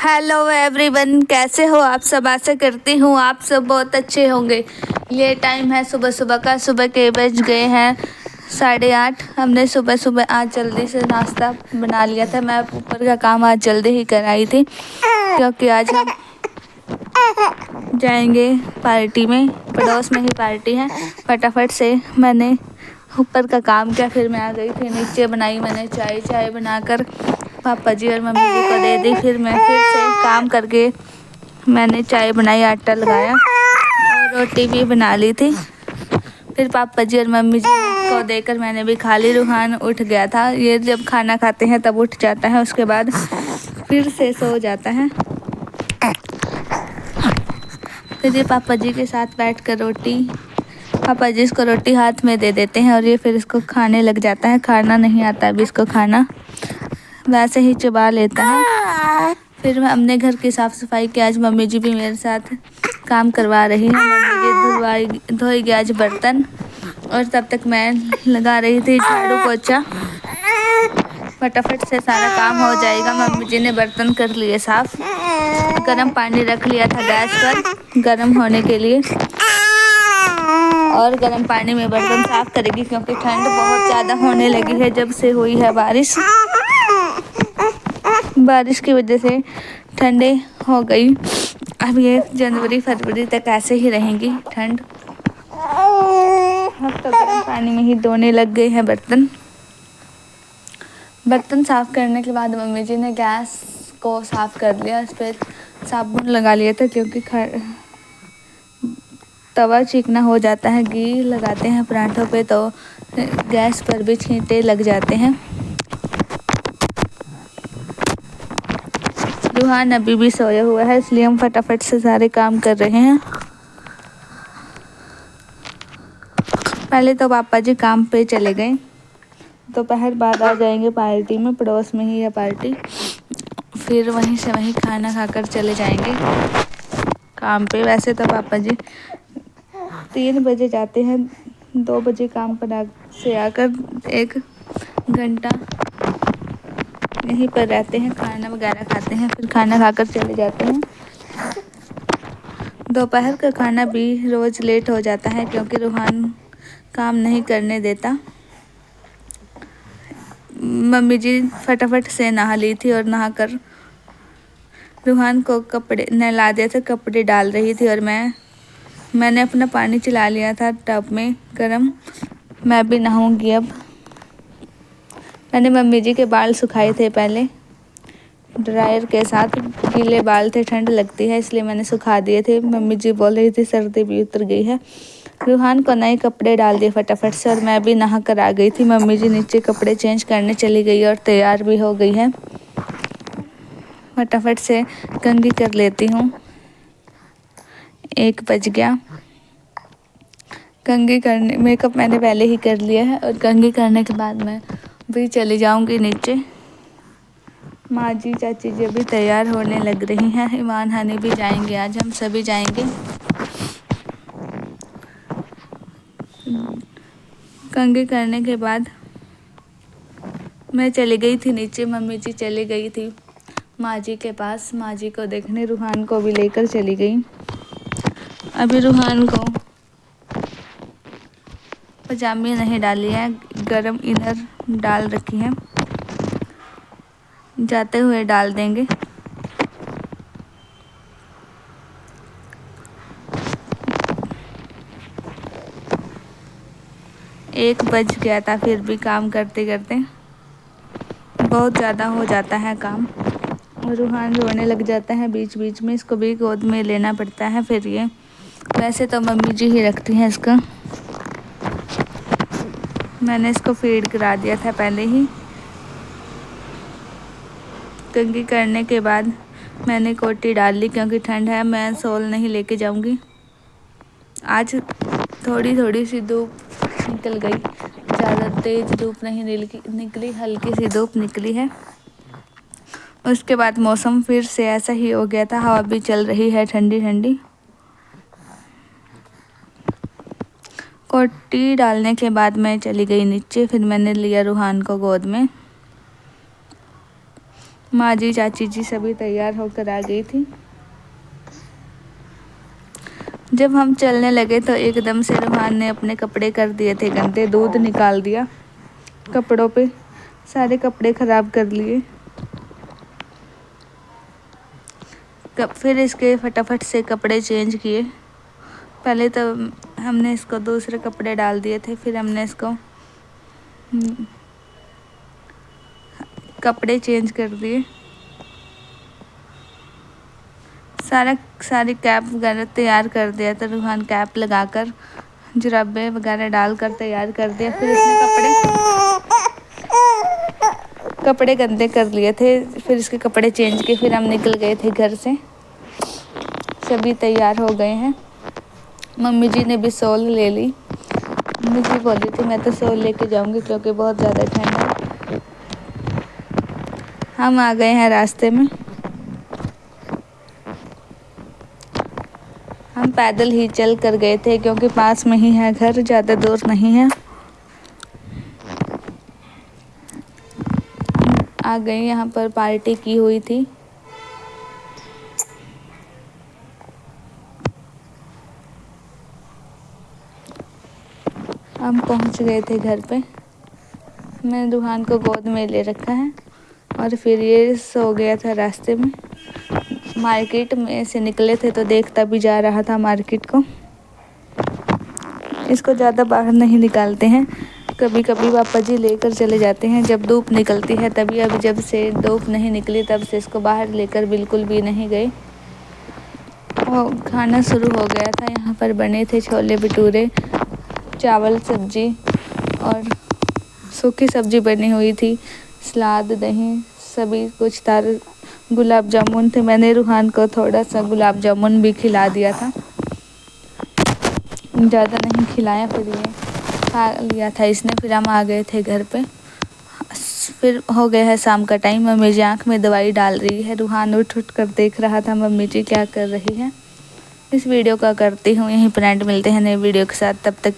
Hello everyone, कैसे हो आप सब। आशा करती हूँ आप सब बहुत अच्छे होंगे। ये टाइम है सुबह सुबह का। सुबह के बज गए हैं 8:30। हमने सुबह सुबह आज जल्दी से नाश्ता बना लिया था। मैं ऊपर का काम आज जल्दी ही कराई थी क्योंकि आज हम जाएंगे पार्टी में। पड़ोस में ही पार्टी है। फटाफट से मैंने ऊपर का काम किया, फिर मैं आ गई थी नीचे। बनाई मैंने चाय बनाकर पापा जी और मम्मी जी को दे दी। फिर मैं फिर से काम करके मैंने चाय बनाई, आटा लगाया और रोटी भी बना ली थी। फिर पापा जी और मम्मी जी को देकर मैंने भी खा ली। रूहान उठ गया था। ये जब खाना खाते हैं तब उठ जाता है, उसके बाद फिर से सो जाता है। फिर ये पापा जी के साथ बैठकर पापा जी इसको रोटी हाथ में दे देते हैं और ये फिर इसको खाने लग जाता है। खाना नहीं आता अभी इसको खाना, वैसे ही चबा लेता है। फिर हमने घर की साफ़ सफाई की। आज मम्मी जी भी मेरे साथ काम करवा रही हैं। मम्मी जी धोएगी आज बर्तन और तब तक मैं लगा रही थी झाड़ू पोछा। फटाफट से सारा काम हो जाएगा। मम्मी जी ने बर्तन कर लिए साफ। गर्म पानी रख लिया था गैस पर गर्म होने के लिए और गर्म पानी में बर्तन साफ करेगी क्योंकि ठंड बहुत ज़्यादा होने लगी है जब से हुई है बारिश की वजह से ठंडे हो गई। अब ये जनवरी फरवरी तक ऐसे ही रहेंगी ठंड। अब तो गर्म पानी में ही धोने लग गए हैं बर्तन साफ़ करने के बाद मम्मी जी ने गैस को साफ़ कर लिया। इस पर साबुन लगा लिया था क्योंकि तवा चिकना हो जाता है। घी लगाते हैं पराठों पे तो गैस पर भी छींटे लग जाते हैं। रूहान अभी भी सोया हुआ है, इसलिए हम फटाफट से सारे काम कर रहे हैं। पहले तो पापा जी काम पे चले गए, दोपहर बाद आ जाएंगे पार्टी में। पड़ोस में ही है पार्टी। फिर वहीं से वहीं खाना खाकर चले जाएंगे काम पे। वैसे तो पापा जी 3 बजे जाते हैं, 2 बजे काम पर से आकर 1 घंटा यहीं पर रहते हैं, खाना वगैरह खाते हैं, फिर खाना खाकर चले जाते हैं। दोपहर का खाना भी रोज़ लेट हो जाता है क्योंकि रूहान काम नहीं करने देता। मम्मी जी फटाफट से नहा ली थी और नहाकर रूहान को कपड़े नहला दिया था, कपड़े डाल रही थी और मैंने अपना पानी चला लिया था टब में गर्म। मैं भी नहाऊंगी अब। मैंने मम्मी जी के बाल सुखाए थे पहले ड्रायर के साथ। गीले बाल थे, ठंड लगती है इसलिए मैंने सुखा दिए थे। मम्मी जी बोल रही थी सर्दी भी उतर गई है। रूहान को नए कपड़े डाल दिए फटाफट से और मैं भी नहा कर आ गई थी। मम्मी जी नीचे कपड़े चेंज करने चली गई और तैयार भी हो गई है। फटाफट से कंघी कर लेती हूँ। 1 बज गया। कंघी करने मेकअप मैंने पहले ही कर लिया है और कंघी करने के बाद मैं भी चली जाऊंगी नीचे। माँ जी चाची जी भी तैयार होने लग रही हैं। ईमान हनी भी जाएंगे, आज हम सभी जाएंगे। कंघी करने के बाद मैं चली गई थी नीचे। मम्मी जी चली गई थी माँ जी के पास, माँ जी को देखने। रूहान को भी लेकर चली गई। अभी रूहान को पजामी नहीं डाली है, गरम इनर डाल रखी है, जाते हुए डाल देंगे। एक बज गया था, फिर भी काम करते करते बहुत ज़्यादा हो जाता है काम। रूहान रोने लग जाता है बीच बीच में, इसको भी गोद में लेना पड़ता है। फिर ये वैसे तो मम्मी जी ही रखती हैं इसका। मैंने इसको फीड करा दिया था पहले ही। कंघी करने के बाद मैंने कोटी डाल ली क्योंकि ठंड है। मैं सोल नहीं लेके जाऊंगी। आज थोड़ी थोड़ी सी धूप निकल गई, ज़्यादा तेज धूप नहीं निकली, हल्की सी धूप निकली है। उसके बाद मौसम फिर से ऐसा ही हो गया था। हवा भी चल रही है ठंडी ठंडी। कोटी डालने के बाद मैं चली गई नीचे। फिर मैंने लिया रूहान को गोद में। माँ जी, चाची जी सभी तैयार होकर आ गई थी। जब हम चलने लगे तो एकदम से रूहान ने अपने कपड़े कर दिए थे गंदे, दूध निकाल दिया कपड़ों पे, सारे कपड़े ख़राब कर लिए। फिर इसके फटाफट से कपड़े चेंज किए। पहले तो हमने इसको दूसरे कपड़े डाल दिए थे, फिर हमने इसको कपड़े चेंज कर दिए। सारी कैप वगैरह तैयार कर दिया था। रूहान कैप लगाकर जुराबे वगैरह डालकर तैयार कर दिया। फिर इसने कपड़े गंदे कर लिए थे, फिर इसके कपड़े चेंज किए। फिर हम निकल गए थे घर से, सभी तैयार हो गए हैं। मम्मी जी ने भी शॉल ले ली। मम्मी जी बोली थी मैं तो शॉल लेके जाऊंगी क्योंकि बहुत ज़्यादा ठंड है। हम आ गए हैं रास्ते में। हम पैदल ही चल कर गए थे क्योंकि पास में ही है घर, ज़्यादा दूर नहीं है। आ गए, यहाँ पर पार्टी की हुई थी। हम पहुंच गए थे घर पे। मैंने रूहान को गोद में ले रखा है और फिर ये सो गया था रास्ते में। मार्केट में से निकले थे तो देखता भी जा रहा था मार्केट को। इसको ज़्यादा बाहर नहीं निकालते हैं, कभी कभी पापा जी लेकर चले जाते हैं जब धूप निकलती है तभी। अभी जब से धूप नहीं निकली तब से इसको बाहर लेकर बिल्कुल भी नहीं गए। और खाना शुरू हो गया था। यहाँ पर बने थे छोले भटूरे, चावल, सब्जी और सूखी सब्जी बनी हुई थी, सलाद, दही, सभी कुछ था। गुलाब जामुन थे। मैंने रूहान को थोड़ा सा गुलाब जामुन भी खिला दिया था, ज़्यादा नहीं खिलाया। फिर ये खा लिया था इसने। फिर हम आ गए थे घर पे। फिर हो गया है शाम का टाइम। मम्मी जी आँख में दवाई डाल रही है। रूहान उठ कर देख रहा था मम्मी जी क्या कर रही है। इस वीडियो का करती हूँ यहीं पर एंड। मिलते हैं नए वीडियो के साथ, तब तक